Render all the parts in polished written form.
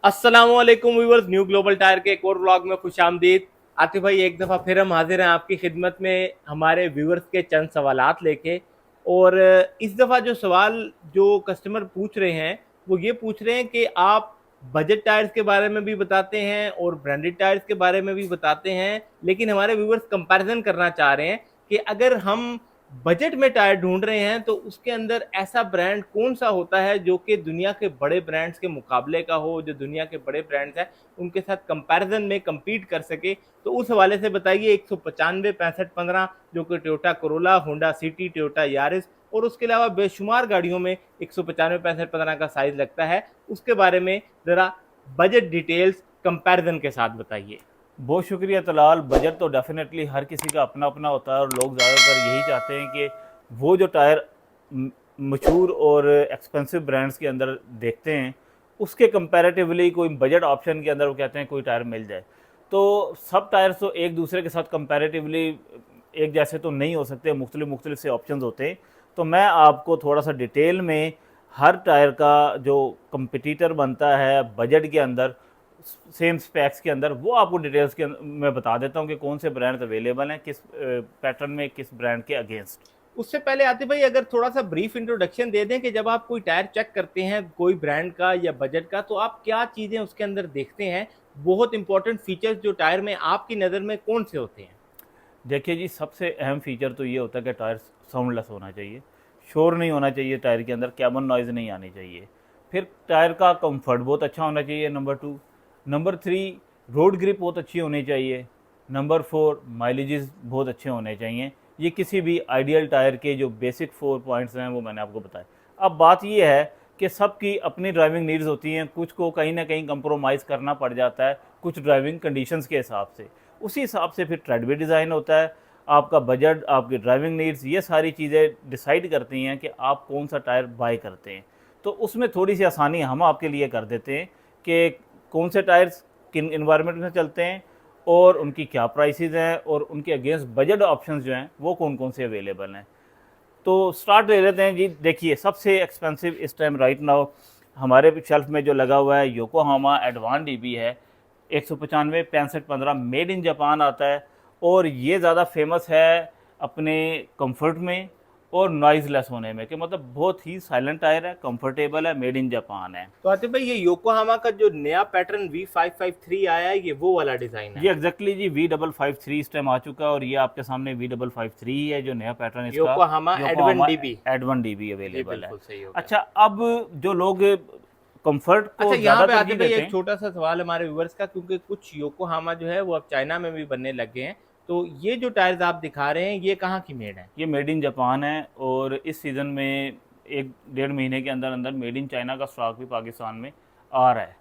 अस्सलामुअलैकुम viewers, new global tyre के एक और व्लॉग में खुशामदीद। आतिफ भाई, एक दफ़ा फिर हम हाजिर हैं आपकी खिदमत में हमारे व्यूअर्स के चंद सवालात लेके। और इस दफ़ा जो सवाल जो कस्टमर पूछ रहे हैं वो ये पूछ रहे हैं कि आप बजट टायर्स के बारे में भी बताते हैं और ब्रांडेड टायर्स के बारे में भी बताते हैं, लेकिन हमारे व्यूअर्स कंपैरिजन करना चाह रहे हैं कि अगर हम बजट में टायर ढूंढ रहे हैं तो उसके अंदर ऐसा ब्रांड कौन सा होता है जो कि दुनिया के बड़े ब्रांड्स के मुकाबले का हो, जो दुनिया के बड़े ब्रांड्स हैं उनके साथ कंपैरिजन में compete कर सके। तो उस हवाले से बताइए। 195 65 15 जो कि Toyota Corolla, Honda city, Toyota Yaris और उसके अलावा बेशुमार गाड़ियों में 195 65 15 का साइज लगता है, उसके बारे में जरा बजट डिटेल्स कंपैरिजन के साथ बताइए। बहुत शुक्रिया तलाल। बजट तो डेफिनेटली हर किसी का अपना अपना होता है और लोग ज़्यादातर यही चाहते हैं कि वो जो टायर मशहूर और एक्सपेंसिव ब्रांड्स के अंदर देखते हैं उसके कंपैरेटिवली कोई बजट ऑप्शन के अंदर वो कहते हैं कोई टायर मिल जाए। तो सब टायर्स तो एक दूसरे के साथ कंपैरेटिवली एक जैसे तो नहीं हो सकते, मुख्तलिफ मुख्तलिफ से ऑप्शंस होते हैं। तो मैं आपको थोड़ा सा डिटेल में हर टायर का जो कंपटीटर बनता है बजट के अंदर, सेम स्पेक्स के अंदर, वो आपको डिटेल्स के मैं बता देता हूँ कि कौन से ब्रांड्स अवेलेबल हैं किस पैटर्न में, किस ब्रांड के अगेंस्ट। उससे पहले आतिफ भाई, अगर थोड़ा सा ब्रीफ इंट्रोडक्शन दे दें कि जब आप कोई टायर चेक करते हैं कोई ब्रांड का या बजट का, तो आप क्या चीज़ें उसके अंदर देखते हैं? बहुत इंपॉर्टेंट फीचर्स जो टायर में आपकी नज़र में कौन से होते हैं? देखिए जी, सबसे अहम फीचर तो ये होता है कि टायर साउंडलेस होना चाहिए, शोर नहीं होना चाहिए टायर के अंदर, कैबन नॉइज़ नहीं आनी चाहिए। फिर टायर का कंफर्ट बहुत अच्छा होना चाहिए, नंबर 2। नंबर 3, रोड ग्रिप बहुत अच्छी होनी चाहिए। नंबर 4, माइलेजेस बहुत अच्छे होने चाहिए। ये किसी भी आइडियल टायर के जो बेसिक 4 पॉइंट्स हैं वो मैंने आपको बताए। अब बात ये है कि सबकी अपनी ड्राइविंग नीड्स होती हैं, कुछ को कहीं ना कहीं कंप्रोमाइज़ करना पड़ जाता है कुछ ड्राइविंग कंडीशंस के हिसाब से। उसी हिसाब से फिर ट्रेड भी डिज़ाइन होता है। आपका बजट, आपकी ड्राइविंग नीड्स, ये सारी चीज़ें डिसाइड करती हैं कि आप कौन सा टायर बाय करते हैं। तो उसमें थोड़ी सी आसानी हम आपके लिए कर देते हैं कि कौन से टायर्स किन इन्वायरमेंट में चलते हैं और उनकी क्या प्राइसेस हैं और उनके अगेंस्ट बजट ऑप्शंस जो हैं वो कौन कौन से अवेलेबल हैं। तो स्टार्ट ले लेते हैं जी। देखिए, सबसे एक्सपेंसिव इस टाइम राइट नाउ हमारे शेल्फ में जो लगा हुआ है योकोहामा एडवान डीबी है। 195 65 15 मेड इन जापान आता है और ये ज़्यादा फेमस है अपने कंफर्ट में और नॉइज़लेस होने में, कि मतलब बहुत ही साइलेंट टायर है, कंफर्टेबल है, मेड इन जापान है। तो आतिफ भाई, ये योकोहामा का जो नया पैटर्न V553 आया है, ये वो वाला डिज़ाइन है? ये एग्जैक्टली जी V553 इस टाइम आ चुका है और ये आपके सामने V553 ही है जो नया पैटर्न इसका Yokohama Edwan Yokohama dB. Edwan dB जी अवेलेबल है। बिल्कुल सही हो गया। अच्छा, अब जो लोग कंफर्ट अच्छा, को यहाँ ज़्यादा पे तरजीह आतिफ भाई देते एक हैं। छोटा सा सवाल हमारे व्यूवर्स का, क्योंकि कुछ योकोहामा जो है वो अब चाइना में भी बनने लग गए हैं। तो ये जो टायर्स आप दिखा रहे हैं ये कहाँ की मेड है? ये मेड इन जापान है और इस सीज़न में एक डेढ़ महीने के अंदर अंदर मेड इन चाइना का स्टॉक भी पाकिस्तान में आ रहा है,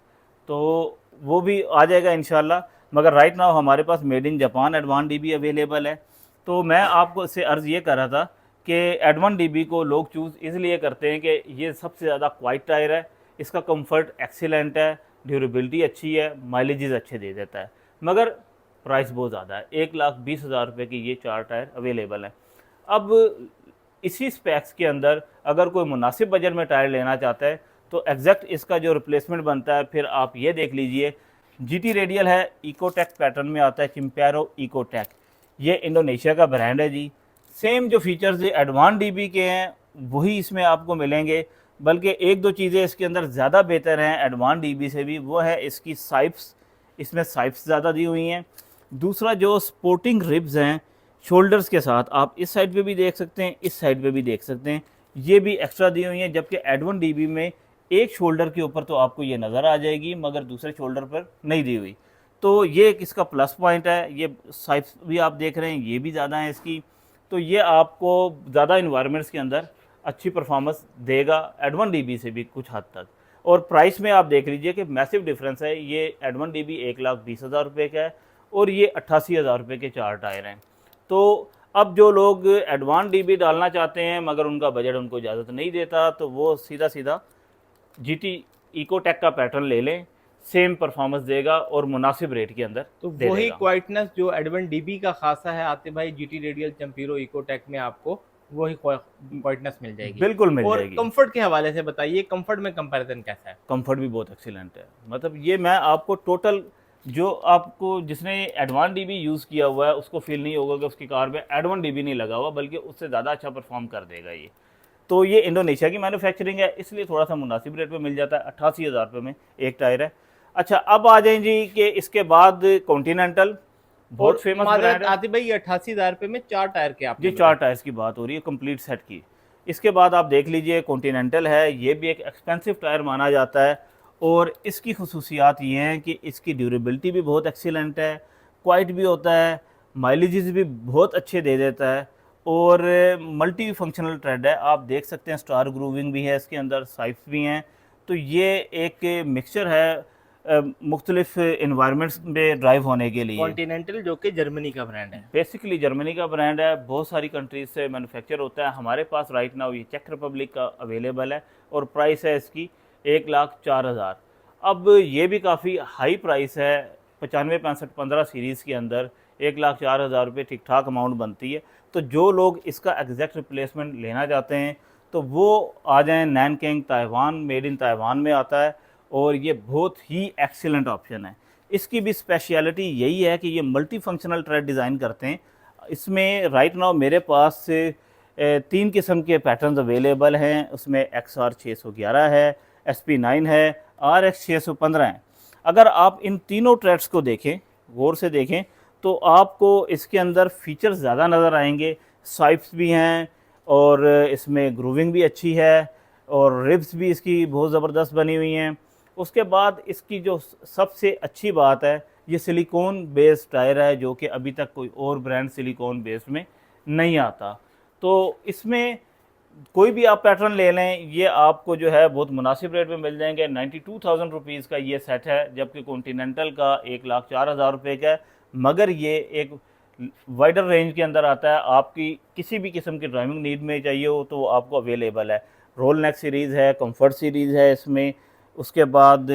तो वो भी आ जाएगा इंशाल्लाह। मगर राइट नाउ हमारे पास made in Japan Advan DB available है। तो मैं आपको इससे अर्ज़ ये कर रहा था कि एडवान डीबी को लोग चूज़ इसलिए करते हैं कि ये सबसे ज़्यादा क्वाइट टायर है, इसका कंफर्ट एक्सीलेंट है, ड्यूरेबिलिटी अच्छी है, माइलेजेस अच्छे दे देता है। मगर प्राइस बहुत ज़्यादा है, 1,20,000 रुपये की ये 4 टायर अवेलेबल हैं। अब इसी स्पेक्स के अंदर अगर कोई मुनासिब बजट में टायर लेना चाहता है तो एग्जैक्ट इसका जो रिप्लेसमेंट बनता है, फिर आप ये देख लीजिए। जीटी रेडियल है, इकोटेक पैटर्न में आता है, चिम्पैरो इकोटेक, ये इंडोनेशिया का ब्रांड है जी। सेम जो फीचर्स एडवान डीबी के हैं वही इसमें आपको मिलेंगे, बल्कि एक दो चीज़ें इसके अंदर ज़्यादा बेहतर हैं एडवान डीबी से भी, वो है इसकी साइप्स। इसमें साइप्स ज़्यादा दी हुई हैं। दूसरा, जो स्पोर्टिंग रिब्स हैं शोल्डर्स के साथ, आप इस साइड पे भी देख सकते हैं, इस साइड पे भी देख सकते हैं, ये भी एक्स्ट्रा दी हुई हैं। जबकि एडवन डीबी में एक शोल्डर के ऊपर तो आपको ये नज़र आ जाएगी मगर दूसरे शोल्डर पर नहीं दी हुई। तो ये एक इसका प्लस पॉइंट है। ये साइज भी आप देख रहे हैं, ये भी ज़्यादा है इसकी, तो ये आपको ज़्यादा इन्वायरमेंट्स के अंदर अच्छी परफॉर्मेंस देगा एडवन डीबी से भी कुछ हद तक। और प्राइस में आप देख लीजिए कि मैसिव डिफरेंस है। ये एडवन डीबी 1,20,000 रुपये का है और ये 88,000 रुपये के 4 टायर हैं। तो अब जो लोग एडवान डीबी डालना चाहते हैं मगर उनका बजट उनको इजाज़त नहीं देता, तो वो सीधा सीधा जीटी इकोटेक का पैटर्न ले लें, सेम परफॉर्मेंस देगा और मुनासिब रेट के अंदर तो दे वही देगा। क्वाइटनेस जो एडवन डीबी का खासा है आतिफ भाई, जीटी रेडियल चैम्पिरो इकोटेक में आपको वही क्वाइटनेस मिल जाएगी। बिल्कुल मिल और जाएगी। कंफर्ट के हवाले से बताइए, कंफर्ट में कंपैरिजन कैसा है? कंफर्ट भी बहुत एक्सीलेंट है। मतलब ये मैं आपको टोटल, जो आपको जिसने एडवांस डीबी यूज़ किया हुआ है उसको फील नहीं होगा कि उसकी कार में एडवांस डीबी नहीं लगा हुआ, बल्कि उससे ज़्यादा अच्छा परफॉर्म कर देगा ये। तो ये इंडोनेशिया की मैन्युफैक्चरिंग है, इसलिए थोड़ा सा मुनासिब रेट पे मिल जाता है। 88,000 रुपये में एक टायर है। अच्छा, अब आ जाए जी कि इसके बाद कॉन्टिनेंटल, बहुत और फेमस माजरत ब्रांड है आतिफ भाई, 88,000 रुपये में 4 टायर के जी। आपने 4 बताए। टायर्स की बात हो रही है कंप्लीट सेट की। इसके बाद आप देख लीजिए कॉन्टिनेंटल है, ये भी एक एक्सपेंसिव टायर माना जाता है, और इसकी खसूसियात ये हैं कि इसकी ड्यूरेबिलिटी भी बहुत एक्सीलेंट है, क्वाइट भी होता है, माइलेजेस भी बहुत अच्छे दे देता है, और मल्टी फंक्शनल ट्रेड है। आप देख सकते हैं स्टार ग्रूविंग भी है इसके अंदर, साइप्स भी हैं। तो ये एक मिक्सचर है मुख्तलिफ इन्वायरमेंट्स में ड्राइव होने के लिए। कॉन्टिनेंटल जो कि जर्मनी का ब्रांड है। बेसिकली जर्मनी का ब्रांड है, बहुत सारी कंट्रीज से मैन्युफैक्चर होता है। हमारे पास राइट नाउ ये चेक रिपब्लिक का अवेलेबल है, और प्राइस है इसकी 1,04,000। अब ये भी काफ़ी हाई प्राइस है। 95, 65, 15 सीरीज़ के अंदर 1,04,000 रुपये ठीक ठाक अमाउंट बनती है। तो जो लोग इसका एग्जैक्ट रिप्लेसमेंट लेना चाहते हैं तो वो आ जाएँ। नैनकिंग ताइवान, मेड इन ताइवान में आता है, और ये बहुत ही एक्सीलेंट ऑप्शन है। इसकी भी स्पेशलिटी यही है कि ये मल्टी फंक्शनल ट्रेड डिज़ाइन करते हैं। इसमें राइट नाउ मेरे पास 3 किस्म के पैटर्न्स अवेलेबल हैं। उसमें XR 611 है, SP9 है, RX 615 है। अगर आप इन तीनों ट्रेड्स को देखें, गौर से देखें, तो आपको इसके अंदर फीचर्स ज़्यादा नज़र आएंगे। साइप्स भी हैं, और इसमें ग्रूविंग भी अच्छी है, और रिब्स भी इसकी बहुत ज़बरदस्त बनी हुई हैं। उसके बाद इसकी जो सबसे अच्छी बात है, ये सिलिकॉन बेस्ड टायर है, जो कि अभी तक कोई और ब्रांड सिलिकॉन बेस्ड में नहीं आता। तो इसमें कोई भी आप पैटर्न ले लें, ये आपको जो है बहुत मुनासिब रेट में मिल जाएंगे। 92,000 रुपीज़ का ये सेट है, जबकि कॉन्टिनेंटल का 1,04,000 रुपये का है। मगर ये एक वाइडर रेंज के अंदर आता है। आपकी किसी भी किस्म की ड्राइविंग नीड में चाहिए हो तो आपको अवेलेबल है। रोल नेक सीरीज़ है, कंफर्ट सीरीज़ है इसमें। उसके बाद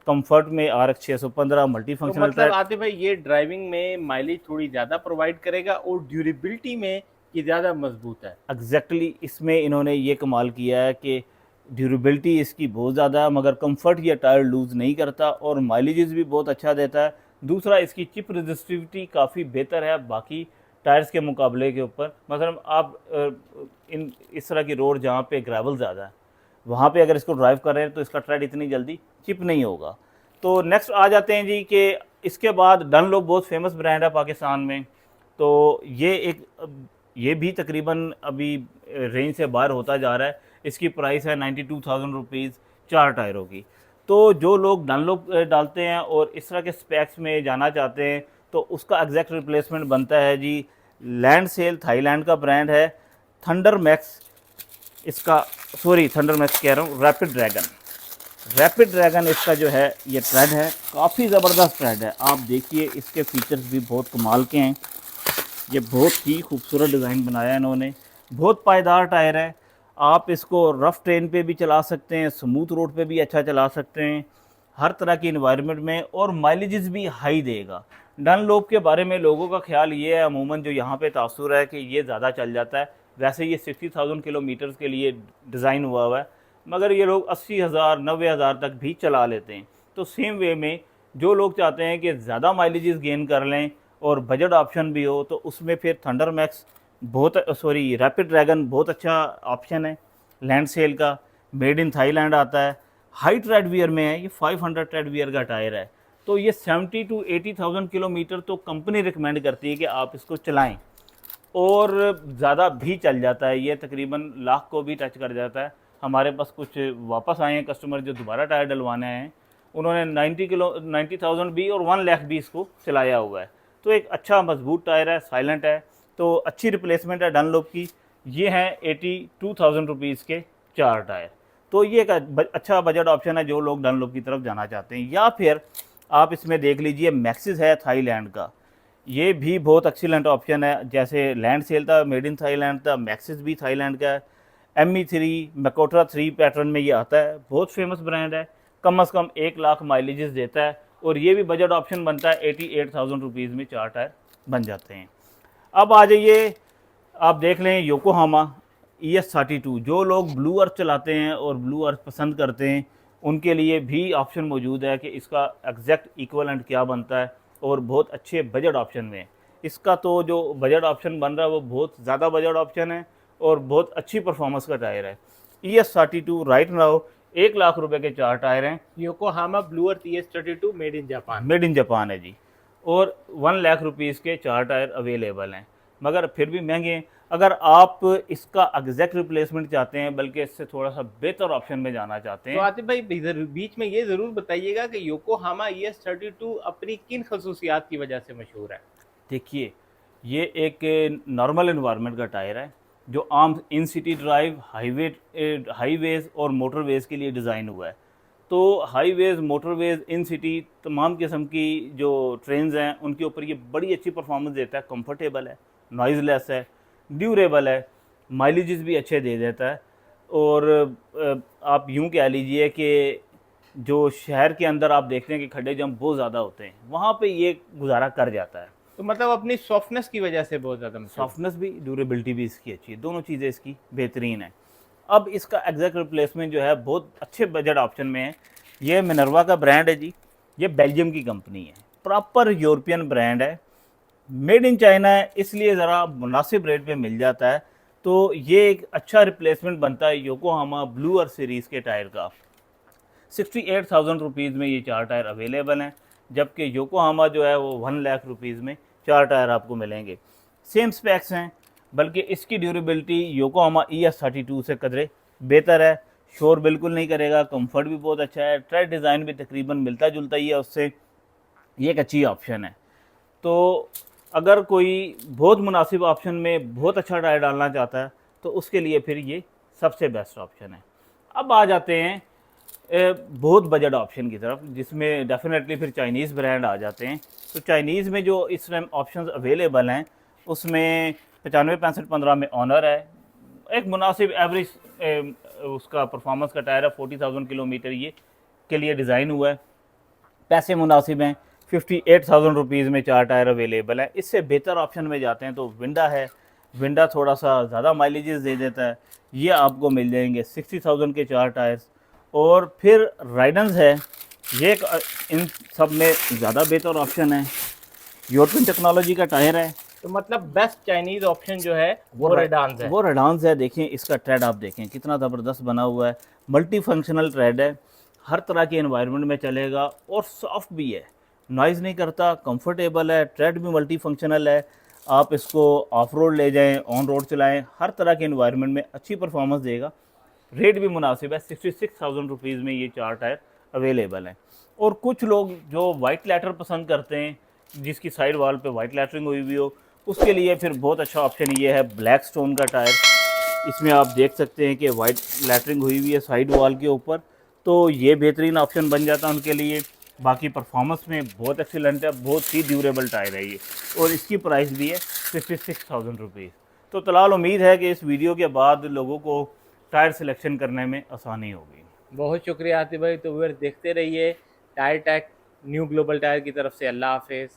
कंफर्ट में RX 615 मल्टी तो फंक्शनल मतलब ट्रैक। आतिफ भाई, ये ड्राइविंग में माइलेज थोड़ी ज़्यादा प्रोवाइड करेगा और ड्यूरेबिलिटी में ये ज़्यादा मजबूत है। एग्जैक्टली इसमें इन्होंने ये कमाल किया है कि ड्यूरेबिलिटी इसकी बहुत ज़्यादा है, मगर कंफर्ट ये टायर लूज़ नहीं करता, और माइलेजेस भी बहुत अच्छा देता है। दूसरा, इसकी चिप रेजिस्टिविटी काफ़ी बेहतर है बाकी टायर्स के मुकाबले के ऊपर। मतलब आप इन इस तरह की रोड जहाँ पे ग्रेवल ज़्यादा है, वहाँ पे अगर इसको ड्राइव कर रहे हैं तो इसका ट्रेड इतनी जल्दी चिप नहीं होगा। तो नेक्स्ट आ जाते हैं जी कि इसके बाद डनलोप बहुत फेमस ब्रांड है पाकिस्तान में। तो ये भी तकरीबन अभी रेंज से बाहर होता जा रहा है। इसकी प्राइस है 92,000 रुपीज़ 4 टायरों की। तो जो लोग डनलोप डालते हैं और इस तरह के स्पेक्स में जाना चाहते हैं, तो उसका एग्जैक्ट रिप्लेसमेंट बनता है जी लैंड सेल, थाईलैंड का ब्रांड है। थंडर मैक्स इसका, सॉरी थंडर मैक्स कह रहा हूँ, रैपिड ड्रैगन इसका जो है ये ट्रेड है, काफ़ी ज़बरदस्त ट्रेड है। आप देखिए इसके फीचर्स भी बहुत कमाल के हैं। ये बहुत ही खूबसूरत डिज़ाइन बनाया है इन्होंने। बहुत पायदार टायर है। आप इसको रफ़ ट्रेन पे भी चला सकते हैं, स्मूथ रोड पे भी अच्छा चला सकते हैं, हर तरह की इन्वायरमेंट में, और माइलेजेस भी हाई देगा। डनलोप के बारे में लोगों का ख्याल ये है अमूमन, जो यहाँ पे तासुर है, कि ये ज़्यादा चल जाता है। वैसे ये 60,000 किलोमीटर्स के लिए डिज़ाइन हुआ है, मगर ये लोग 80,000 90,000 तक भी चला लेते हैं। तो सेम वे में जो लोग चाहते हैं कि ज़्यादा माइलेजेस गेन कर लें और बजट ऑप्शन भी हो, तो उसमें फिर थंडर मैक्स रैपिड ड्रैगन बहुत अच्छा ऑप्शन है। लैंड सेल का, मेड इन थाईलैंड आता है, हाई ट्रेड वियर में है। ये 500 ट्रेड वियर का टायर है। तो ये 70 to 80,000 किलोमीटर तो कंपनी रिकमेंड करती है कि आप इसको चलाएं, और ज़्यादा भी चल जाता है। ये तकरीबन लाख को भी टच कर जाता है। हमारे पास कुछ वापस आए हैं कस्टमर जो दोबारा टायर डलवाने आए हैं, उन्होंने 90,000 भी और 1 लाख भी इसको चलाया हुआ है। तो एक अच्छा मजबूत टायर है, साइलेंट है, तो अच्छी रिप्लेसमेंट है डनलोप की। ये हैं 82,000 रुपीज़ के 4 टायर। तो ये एक अच्छा बजट ऑप्शन है जो लोग डनलोप की तरफ जाना चाहते हैं। या फिर आप इसमें देख लीजिए मैक्सिस है थाईलैंड का, ये भी बहुत एक्सीलेंट ऑप्शन है। जैसे लैंड सेल था, मेड इन थाईलैंड था, मैक्सिस भी थाईलैंड का है। ME3 मकोट्रा 3 पैटर्न में ये आता है, बहुत फेमस ब्रांड है। कम से कम 1 लाख माइलेजेस देता है, और ये भी बजट ऑप्शन बनता है। 88,000 रुपीज़ में 4 टायर बन जाते हैं। अब आ जाइए आप देख लें योकोहामा ES32, जो लोग ब्लू अर्थ चलाते हैं और ब्लू अर्थ पसंद करते हैं उनके लिए भी ऑप्शन मौजूद है कि इसका एग्जैक्ट इक्वलेंट क्या बनता है, और बहुत अच्छे बजट ऑप्शन में है। इसका तो जो बजट ऑप्शन बन रहा है वो बहुत ज़्यादा बजट ऑप्शन है और बहुत अच्छी परफॉर्मेंस का टायर है। ES32 राइट नाउ 1 लाख रुपए के 4 टायर हैं। Yokohama blue earth ES32 made in Japan. Made in Japan है जी, और 1 लाख रुपीज़ के 4 टायर अवेलेबल हैं, मगर फिर भी महंगे हैं। अगर आप इसका एग्जैक्ट रिप्लेसमेंट चाहते हैं, बल्कि इससे थोड़ा सा बेहतर ऑप्शन में जाना चाहते तो हैं, आतिफ भाई बीच में ये ज़रूर बताइएगा कि योकोहामा ES32 अपनी किन खसूसियात की वजह से मशहूर है? देखिए ये एक नॉर्मल इन्वायरमेंट का टायर है जो आम इन सिटी ड्राइव, हाईवेज और मोटरवेज़ के लिए डिज़ाइन हुआ है। तो हाईवेज़, मोटरवेज़, इन सिटी तमाम किस्म की जो ट्रेन्स हैं उनके ऊपर ये बड़ी अच्छी परफॉर्मेंस देता है। कंफर्टेबल है, नॉइज़लेस है, ड्यूरेबल है, माइलेजेस भी अच्छे दे देता है। और आप यूँ कह लीजिए कि जो शहर के अंदर आप देखते हैं कि खड्डे जम बहुत ज़्यादा होते हैं, वहाँ पे ये गुजारा कर जाता है। तो मतलब अपनी सॉफ्टनेस की वजह से बहुत ज़्यादा मशहूर है। सॉफ्टनेस भी, ड्यूरेबिलिटी भी इसकी अच्छी है, दोनों चीज़ें इसकी बेहतरीन है। अब इसका एग्जैक्ट रिप्लेसमेंट जो है बहुत अच्छे बजट ऑप्शन में है। ये मिनर्वा का ब्रांड है जी, ये बेल्जियम की कंपनी है, प्रॉपर यूरोपियन ब्रांड है, मेड इन चाइना है, इसलिए ज़रा मुनासिब रेट पे मिल जाता है। तो ये एक अच्छा रिप्लेसमेंट बनता है योकोहामा ब्लू अर्थ सीरीज़ के टायर का। 68,000 रुपीज़ में ये 4 टायर अवेलेबल हैं, जबकि योकोहामा जो है वो 1 लाख रुपीज़ में 4 टायर आपको मिलेंगे। सेम स्पेक्स हैं, बल्कि इसकी ड्यूरेबिलिटी योकोहामा ES32 से कदरे बेहतर है। शोर बिल्कुल नहीं करेगा, कंफर्ट भी बहुत अच्छा है, ट्रेड डिज़ाइन भी तकरीबन मिलता जुलता ही है उससे। ये एक अच्छी ऑप्शन है। तो अगर कोई बहुत मुनासिब ऑप्शन में बहुत अच्छा टायर डालना चाहता है तो उसके लिए फिर ये सबसे बेस्ट ऑप्शन है। अब आ जाते हैं बहुत बजट ऑप्शन की तरफ, जिसमें डेफिनेटली फिर चाइनीज़ ब्रांड आ जाते हैं। तो चाइनीज़ में जो इस टाइम ऑप्शंस अवेलेबल हैं उसमें 95, 65, 15 में ऑनर है, एक मुनासिब एवरेज उसका परफॉर्मेंस का टायर है। 40,000 किलोमीटर ये के लिए डिज़ाइन हुआ है, पैसे मुनासिब हैं। 58,000 रुपीज़ में 4 टायर अवेलेबल है। इससे बेहतर ऑप्शन में जाते हैं तो विंडा है, विंडा थोड़ा सा ज़्यादा माइलेजेस दे देता है, ये आपको मिल जाएंगे 60,000 के 4 टायर्स। और फिर राइडेंस है, ये इन सब में ज़्यादा बेहतर ऑप्शन है, यूरोपियन टेक्नोलॉजी का टायर है। तो मतलब बेस्ट चाइनीज ऑप्शन जो है वो रेडांस है। वो रेडांस है। देखें इसका ट्रेड, आप देखें कितना ज़बरदस्त बना हुआ है, मल्टी फंक्शनल ट्रेड है, हर तरह के एनवायरनमेंट में चलेगा और सॉफ्ट भी है, नॉइज़ नहीं करता, कंफर्टेबल है, ट्रेड भी मल्टी फंक्शनल है। आप इसको ऑफ रोड ले जाएं, ऑन रोड चलाएं, हर तरह के एनवायरनमेंट में अच्छी परफॉर्मेंस देगा। रेट भी मुनासिब है, 66,000 रुपीज़ में ये 4 टायर अवेलेबल हैं। और कुछ लोग जो वाइट लेटर पसंद करते हैं, जिसकी साइड वॉल पे वाइट लेटरिंग हुई हुई हो, उसके लिए फिर बहुत अच्छा ऑप्शन ये है ब्लैक स्टोन का टायर। इसमें आप देख सकते हैं कि वाइट लेटरिंग हुई हुई है साइड वॉल के ऊपर, तो ये बेहतरीन ऑप्शन बन जाता है उनके लिए। बाकी परफॉर्मेंस में बहुत एक्सीलेंट है, बहुत ही ड्यूरेबल टायर है ये, और इसकी प्राइस भी है 66,000 रुपीज़। तो तलाल उम्मीद है कि इस वीडियो के बाद लोगों को टायर सिलेक्शन करने में आसानी होगी। बहुत शुक्रिया आतिफ भाई। तो व्यूअर्स देखते रहिए tyre tech new global tyre की तरफ से। अल्लाह हाफिज़।